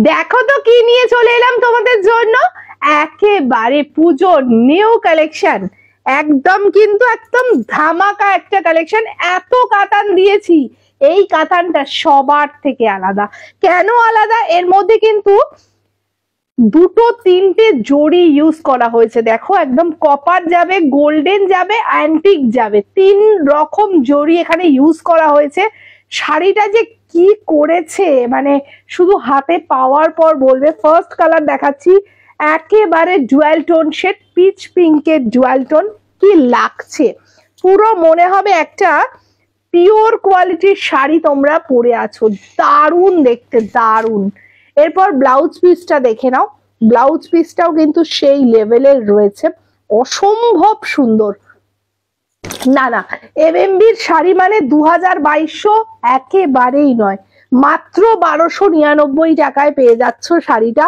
দেখো তো কি নিয়ে চলে এলাম তোমাদের জন্য, একেবারে পুজোর নিউ কালেকশন। একদম কিন্তু একদম ধামাকা একটা কালেকশন। এত কাতান দিয়েছি, এই কাতানটা সবার থেকে আলাদা। কেন আলাদা? এর মধ্যে কিন্তু দুটো তিনটে জড়ি ইউজ করা হয়েছে। দেখো, একদম কপার যাবে, গোল্ডেন যাবে, অ্যান্টিক যাবে, 3 রকম জড়ি এখানে ইউজ করা হয়েছে। শাড়িটা যে কি করেছে মানে শুধু হাতে পাওয়ার পর বলবে। ফার্স্ট কালার দেখাচ্ছি, একেবারে ডুয়াল টোন শেড, পিচ পিঙ্কের ডুয়াল টোন। কি লাগছে, পুরো মনে হবে একটা পিওর কোয়ালিটির শাড়ি তোমরা পরে আছো। দারুণ দেখতে, দারুণ। এরপর ব্লাউজ পিসটা দেখে নাও। ব্লাউজ পিসটাও কিন্তু সেই লেভেলের রয়েছে, অসম্ভব সুন্দর। না না, এমএমবির শাড়ি মানে 2200 একেবারেই নয়, মাত্র 1299 টাকায় পেয়ে যাচ্ছ শাড়িটা।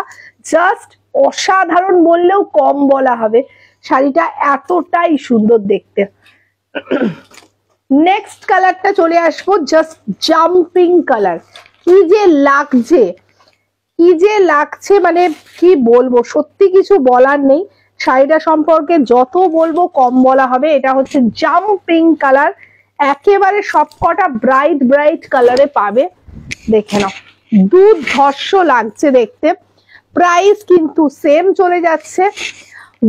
জাস্ট অসাধারণ বললেও কম বলা হবে, শাড়িটা এতটাই সুন্দর দেখতে। নেক্সট কালারটা চলে আসবো, জাস্ট জাম্পিং কালার। কি যে লাগছে, কি যে লাগছে মানে কি বলবো, সত্যি কিছু বলার নেই। শাড়িটা সম্পর্কে যত বলবো কম বলা হবে। এটা হচ্ছে জাম্পিং কালার, একেবারে সবকটা ব্রাইট ব্রাইট কালারে পাবে। দেখে নাও, দুর্ধর্ষ লাগছে দেখতে। প্রাইস কিন্তু সেম চলে যাচ্ছে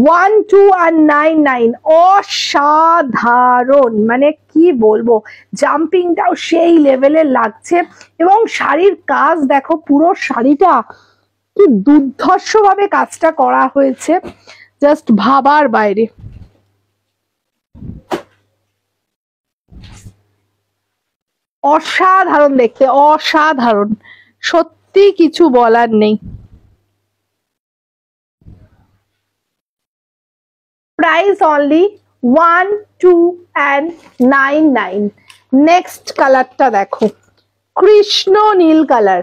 1299। অসাধারণ, মানে কি বলবো, জাম্পিংটাও সেই লেভেলের লাগছে। এবং শাড়ির কাজ দেখো, পুরো শাড়িটা কি দুর্ধর্ষ ভাবে কাজটা করা হয়েছে, জাস্ট ভাবার বাইরে। অসাধারণ দেখতে, অসাধারণ, সত্যি কিছু বলার নেই। Price only 1299। নেক্সট কালারটা দেখো, কৃষ্ণ নীল কালার।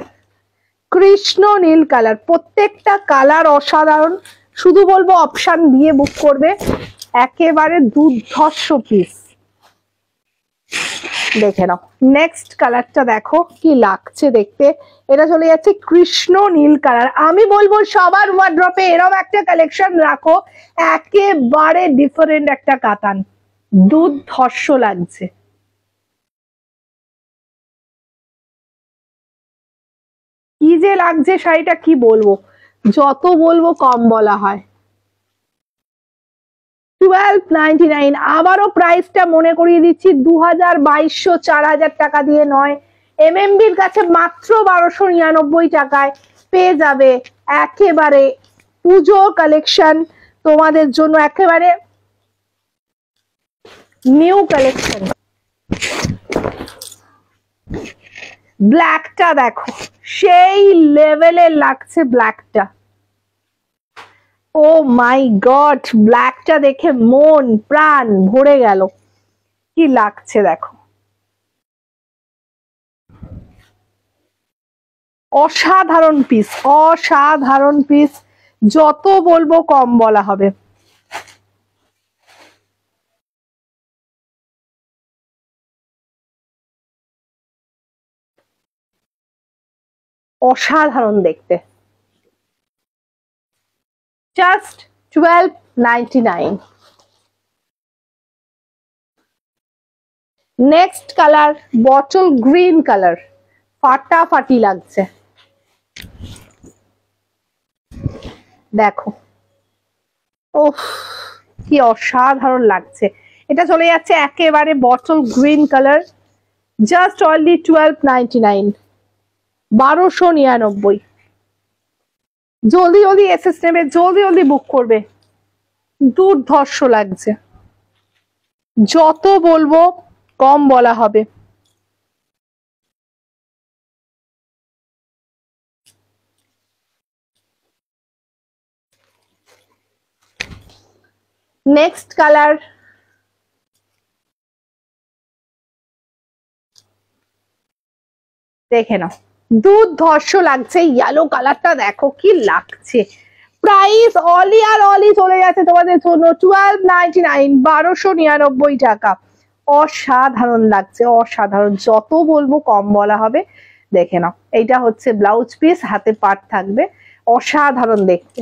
কৃষ্ণ নীল কালার, প্রত্যেকটা কালার অসাধারণ। শুধু বলবো অপশন দিয়ে বুক করবে, একেবারে দুর্ধর্ষ পিস। দেখে নাও, নেক্সট কালারটা দেখো কি লাগছে দেখতে। এটা চলে যাচ্ছে কৃষ্ণ নীল কালার। আমি বলবো সবার ওয়ার্ড্রপে এরকম একটা কালেকশন রাখো, একেবারে ডিফারেন্ট একটা কাতান, দুর্ধর্ষ লাগছে। কি যে লাগছে শাড়িটা, কি বলবো, যত বলবো কম বলা হয়। 1299। আবারও প্রাইসটা মনে করিয়ে দিচ্ছি, 2200 4000 টাকা দিয়ে নয়, এমএমবির কাছে মাত্র 1299 টাকায় পেয়ে যাবে একেবারে পুজো কালেকশন তোমাদের জন্য, একেবারে নিউ কালেকশন। ব্ল্যাকটা দেখো, সেই লেভেলের লাগছে ব্ল্যাকটা। ও মাই গড, ব্ল্যাকটা দেখে মন প্রাণ ভরে গেল। কি লাগছে দেখো, অসাধারণ পিস, অসাধারণ পিস। যত বলবো কম বলা হবে। অসাধারণ দেখতে, just 1299। Next colour, bottle green colour, ফাটাফাটি লাগছে। দেখো, ওহ কি অসাধারণ লাগছে। এটা চলে যাচ্ছে একেবারে bottle green colour, just only 1299, 1299। জলদি জলদি এসএস নেবে, জলদি জলদি বুক করবে, দুর্ধর্ষ লাগছে। যত বলবো কম বলা হবে। নেক্সট কালার, দেখে নাও, দুর্ধর্ষ লাগছে। ইয়েলো কালারটা দেখো কি লাগছে। প্রাইস অলি আর অলি চলে যাচ্ছে তোমাদের জন্য 1299, 1299 টাকা। অসাধারণ লাগছে, অসাধারণ। যত বলবো কম বলা হবে। দেখে নাও, এইটা হচ্ছে ব্লাউজ পিস, হাতে পাট থাকবে, অসাধারণ দেখতে।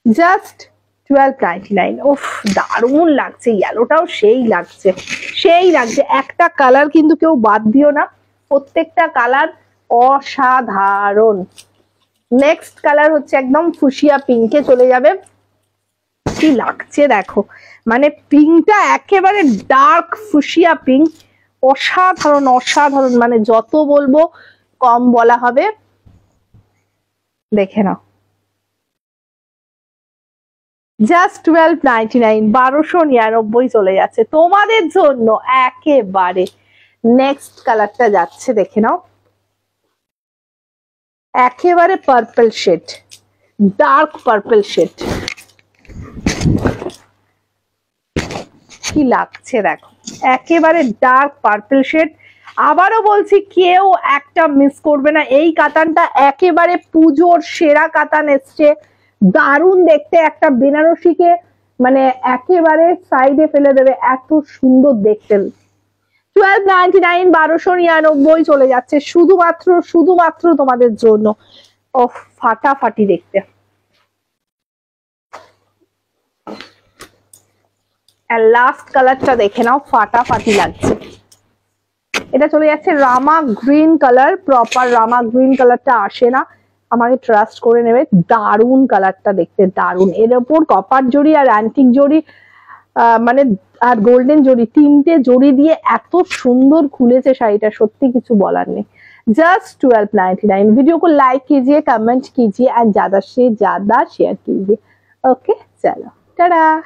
জাস্ট 1299। উফ, দারুণ লাগছে, ইয়েলোটাও সেই লাগছে, সেই লাগছে। একটা কালার কিন্তু কেউ বাদ দিও না, প্রত্যেকটা কালার অসাধারণ। নেক্সট কালার হচ্ছে একদম ফুসিয়া পিঙ্কে চলে যাবে। কি লাগছে দেখো, মানে পিঙ্কটা একেবারে ডার্ক ফুসিয়া পিঙ্ক, অসাধারণ অসাধারণ, মানে যত বলবো কম বলা হবে। দেখে নাও, জাস্ট 1299, 1299 চলে যাচ্ছে তোমাদের জন্য একেবারে। নেক্সট কালারটা যাচ্ছে, দেখে নাও, একেবারে purple shade, dark purple shade. কি লাগছে দেখো, একেবারে ডার্ক পার্পল শেড। আবারও বলছি, কেউ একটা মিস করবে না, এই কাতানটা একেবারে পুজোর সেরা কাতান এসছে, দারুণ দেখতে। একটা বেনারসিকে মানে একেবারে সাইডে ফেলে দেবে, এত সুন্দর দেখতে। 1299, 1299 চলে যাচ্ছে শুধুমাত্র শুধুমাত্র তোমাদের জন্য। ও ফাটাফাটি দেখতে। আর লাস্ট কালারটা দেখে নাও, ফাটাফাটি লাগছে। এটা চলে যাচ্ছে রামা গ্রিন কালার, প্রপার রামা গ্রিন কালারটা আসে না, আমাকে ট্রাস্ট করে নেবে। দারুণ কালারটা দেখতে, দারুণ। এর ওপর কপার জড়ি আর অ্যান্টিক জড়ি মানে আর গোল্ডেন জড়ি, তিনটে জড়ি দিয়ে এত সুন্দর খুলেছে শাড়িটা, সত্যি কিছু বলার নেই। जस्ट 1299। वीडियो को लाइक कीजिए, कमेंट कीजिए एंड ज्यादा से ज्यादा शेयर कीजिए। ओके, चलो टाटा।